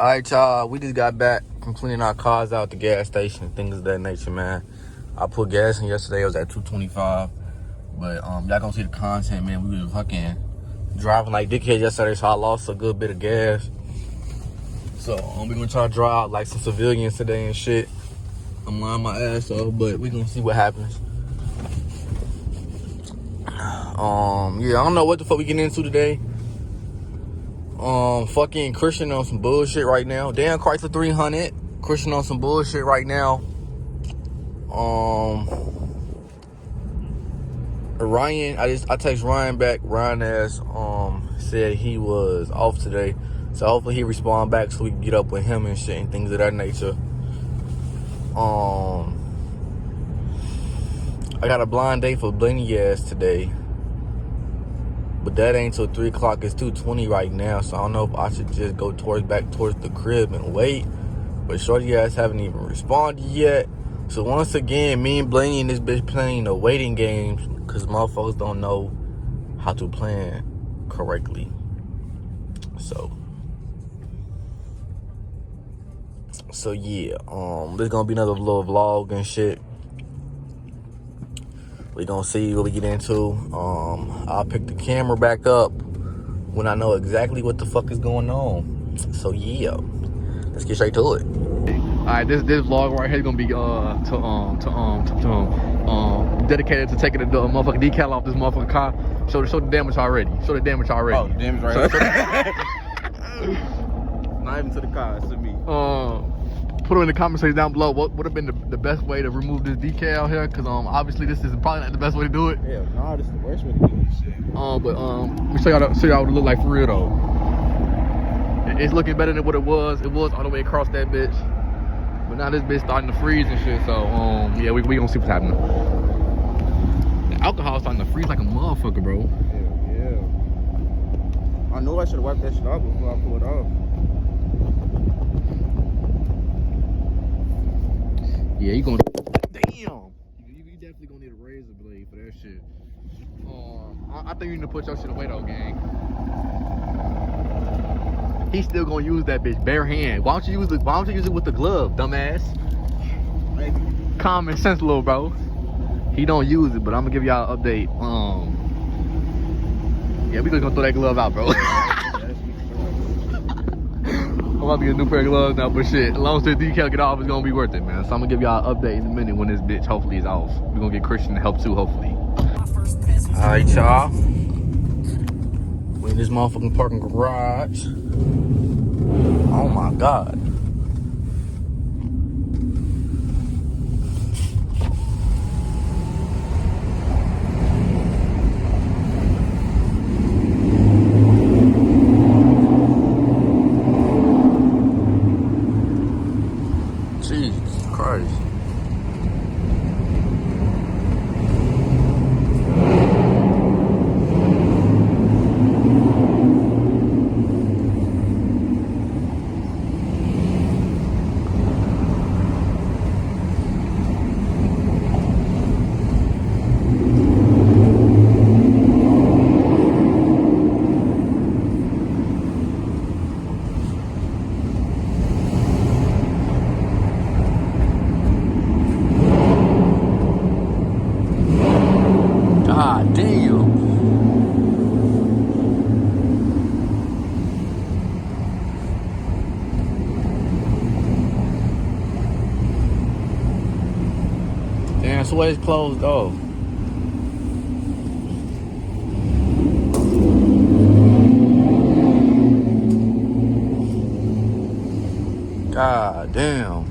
Alright, y'all, we just got back from cleaning our cars out at the gas station, things of that nature, man. I put gas in yesterday, it was at $2.25. But y'all gonna see the content, man. We was fucking driving like dickheads yesterday, so I lost a good bit of gas. So we gonna try to draw out like some civilians today and shit. I'm lying my ass off, but we gonna see what happens. Yeah, I don't know what the fuck we getting into today. Fucking Christian on some bullshit right now. Damn, Chrysler 300. Christian on some bullshit right now. Ryan, I text Ryan back. Ryan has said he was off today, so hopefully he respond back so we can get up with him and shit and things of that nature. I got a blind date for Blaney ass today, but that ain't till 3 o'clock. It's 2:20 right now, so I don't know if I should just go back towards the crib and wait. But shorty ass haven't even responded yet. So once again, me and Blaney and this bitch playing the waiting games because motherfuckers don't know how to plan correctly. So yeah, this gonna be another little vlog and shit. We gonna see what we get into. I'll pick the camera back up when I know exactly what the fuck is going on. So yeah, let's get straight to it. Alright, this vlog right here is gonna be dedicated to taking the motherfucking decal off this motherfucking car. Show the damage already. Show the damage already. Oh, the damage right here. Not even to the car, it's to me. Put them in the comment section down below. What would have been the best way to remove this decal here? Because obviously this is probably not the best way to do it. Yeah, nah, this is the worst way to do this shit. But let me show y'all what it look like for real though. It's looking better than what it was. It was all the way across that bitch, but now this bitch starting to freeze and shit. So yeah, we gonna see what's happening. The alcohol's starting to freeze like a motherfucker, bro. Yeah. I know I should have wiped that shit off before I pulled it off. Yeah, you gonna damn. You definitely gonna need a razor blade for that shit. I think you need to put your shit away though, gang. He's still gonna use that bitch bare hand. Why don't you use it with the glove, dumbass? Maybe. Common sense, little bro. He don't use it, but I'm gonna give y'all an update. Yeah, we just gonna throw that glove out, bro. I'm about to get a new pair of gloves now, but shit, as long as the decal get off, it's gonna be worth it, man. So I'm gonna give y'all an update in a minute when this bitch hopefully is off. We're gonna get Christian to help too, hopefully. Alright, y'all. We're in this motherfucking parking garage. Oh my god. Jesus Christ. God damn. Damn, so it's closed off. God damn.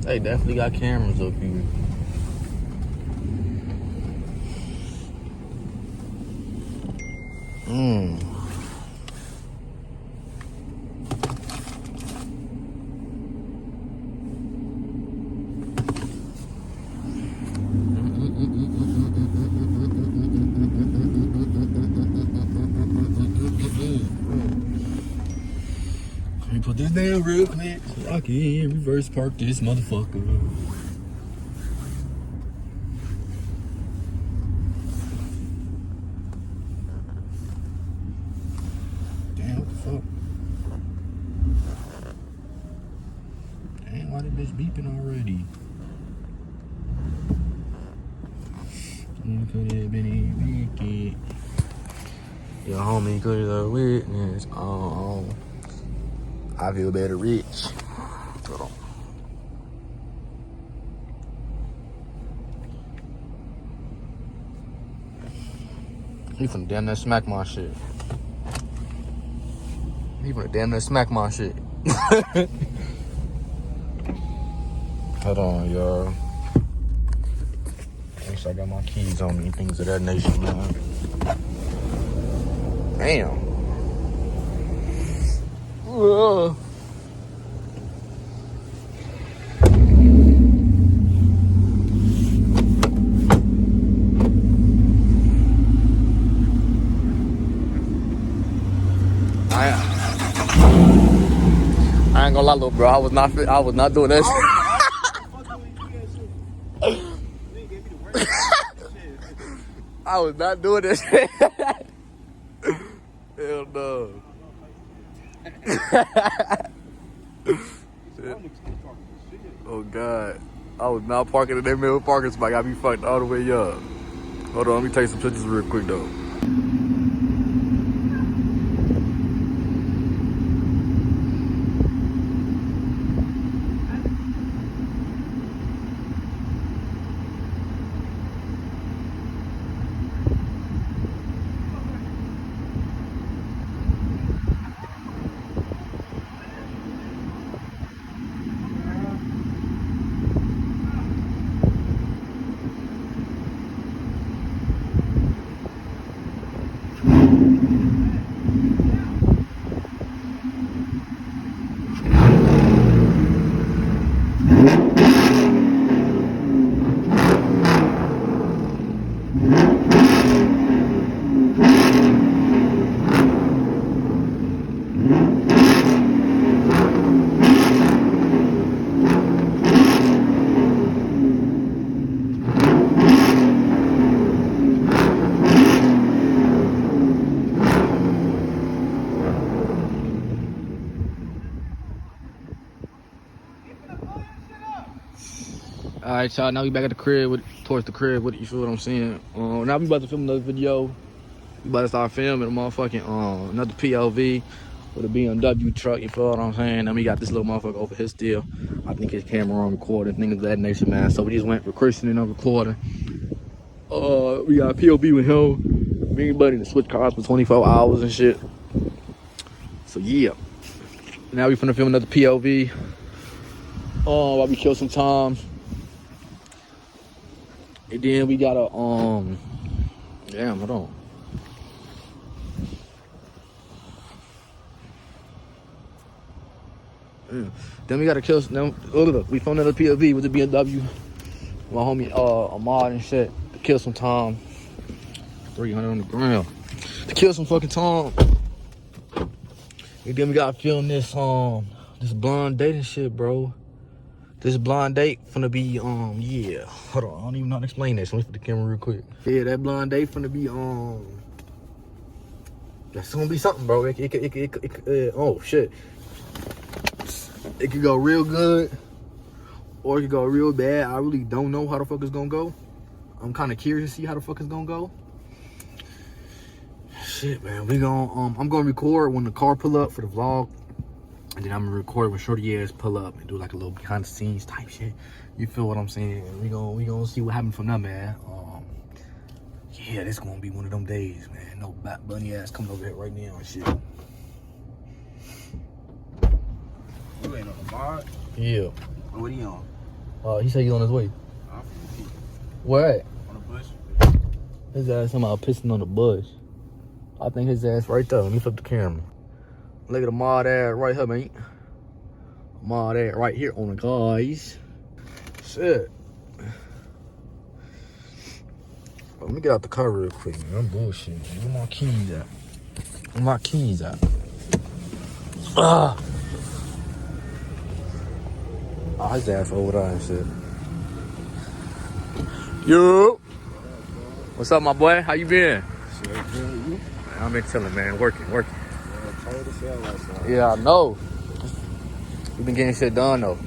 They definitely got cameras up here. pocket, reverse park this motherfucker. Damn, what the fuck? Damn, why that bitch beeping already? Could have been a wicked. Your homie could have witnessed. Oh, I feel better rich. Hold on. He finna damn near smack my shit. He finna damn near smack my shit. Hold on, y'all. Make sure I got my keys on me, things of that nature, man. Damn. Ugh. I ain't gonna lie, little bro. I was not doing that shit. I was not doing that shit. Hell no. Oh God. I was not parking in that middle parking spot. Got me fucked all the way up. Hold on, let me take some pictures real quick though. All right, y'all. Now we back at the crib, towards the crib. You feel what I'm saying? Now we about to film another video. We about to start filming a motherfucking another POV with a BMW truck. You feel what I'm saying? And we got this little motherfucker over here still. I think his camera on recording, things of that nature, man. So we just went for christening on recording. We got a POV with him. Me and Buddy to switch cars for 24 hours and shit. So yeah. Now we finna film another POV. While we kill some time. And then we got a damn, hold on. Yeah. Then we gotta kill some, we found another POV with the BMW. My homie Ahmad and shit. To kill some time. 300 on the ground. To kill some fucking time. And then we gotta film this this blind dating shit, bro. This blind date finna be, yeah. Hold on, I don't even know how to explain this. Let me put the camera real quick. Yeah, that blind date finna be, that's gonna be something, bro. Oh, shit. It could go real good, or it could go real bad. I really don't know how the fuck it's gonna go. I'm kinda curious to see how the fuck it's gonna go. Shit, man, I'm gonna record when the car pull up for the vlog. And then I'm gonna record when shorty ass pull up and do like a little behind the scenes type shit. You feel what I'm saying? We gonna see what happens from that, man. Yeah, this gonna be one of them days, man. No bunny ass coming over here right now and shit. You ain't on the mod? Yeah. What are you on? He said he's on his way. I'm from Where at? on the bush. His ass somehow pissing on the bush. I think his ass right there. Let me flip the camera. Look at the mod ad right here, mate. Mod ad right here on the guys. Shit. Let me get out the car real quick, man. I'm bullshitting. Where my keys at? Where my keys at? Oh, his ass over there and shit. Yo. What's up, my boy? How you been? Shit, good. You? Man, I'm been chilling, man. Working. Cold as hell outside. Yeah, I know. You been getting shit done, though.